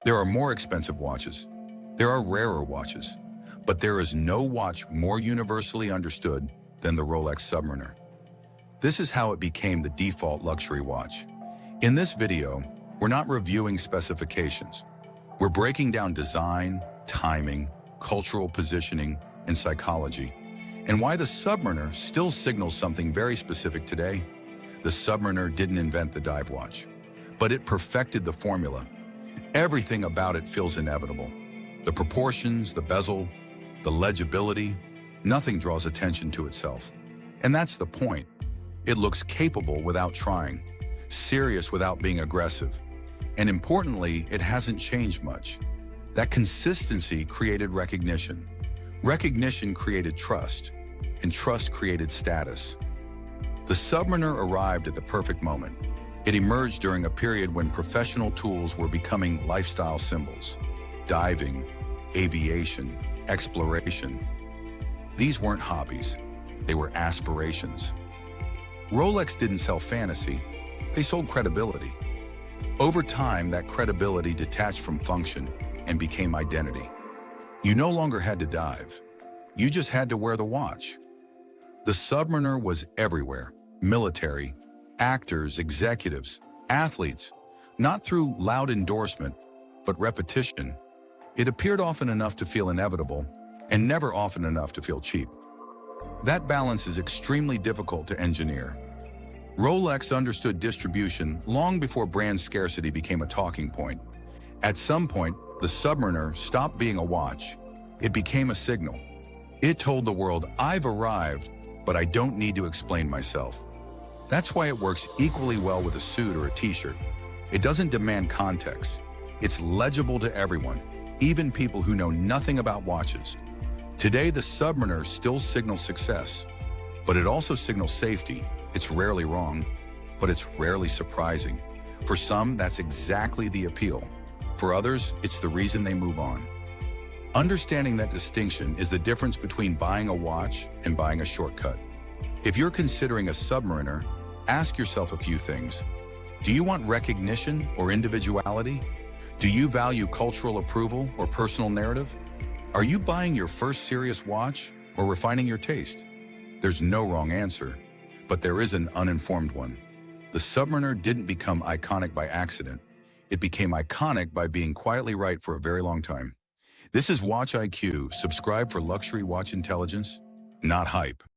There are more expensive watches. There are rarer watches. But there is no watch more universally understood than the Rolex Submariner. This is how it became the default luxury watch. In this video, we're not reviewing specifications. We're breaking down design, timing, cultural positioning, and psychology, and why the Submariner still signals something very specific today. The Submariner didn't invent the dive watch, but it perfected the formula. Everything about it feels inevitable. The proportions, the bezel, the legibility, nothing draws attention to itself. And that's the point. It looks capable without trying, serious without being aggressive. And importantly, it hasn't changed much. That consistency created recognition. Recognition created trust, and trust created status. The Submariner arrived at the perfect moment. It emerged during a period when professional tools were becoming lifestyle symbols. Diving, aviation, exploration. These weren't hobbies, they were aspirations. Rolex didn't sell fantasy, they sold credibility. Over time, that credibility detached from function and became identity. You no longer had to dive, you just had to wear the watch. The Submariner was everywhere, military, actors, executives, athletes, not through loud endorsement, but repetition. It appeared often enough to feel inevitable, and never often enough to feel cheap. That balance is extremely difficult to engineer. Rolex understood distribution long before brand scarcity became a talking point. At some point, the Submariner stopped being a watch. It became a signal. It told the world, I've arrived, but I don't need to explain myself. That's why it works equally well with a suit or a t-shirt. It doesn't demand context. It's legible to everyone, even people who know nothing about watches. Today, the Submariner still signals success, but it also signals safety. It's rarely wrong, but it's rarely surprising. For some, that's exactly the appeal. For others, it's the reason they move on. Understanding that distinction is the difference between buying a watch and buying a shortcut. If you're considering a Submariner, ask yourself a few things. Do you want recognition or individuality? Do you value cultural approval or personal narrative? Are you buying your first serious watch or refining your taste? There's no wrong answer, but there is an uninformed one. The Submariner didn't become iconic by accident. It became iconic by being quietly right for a very long time. This is Watch IQ. Subscribe for luxury watch intelligence, not hype.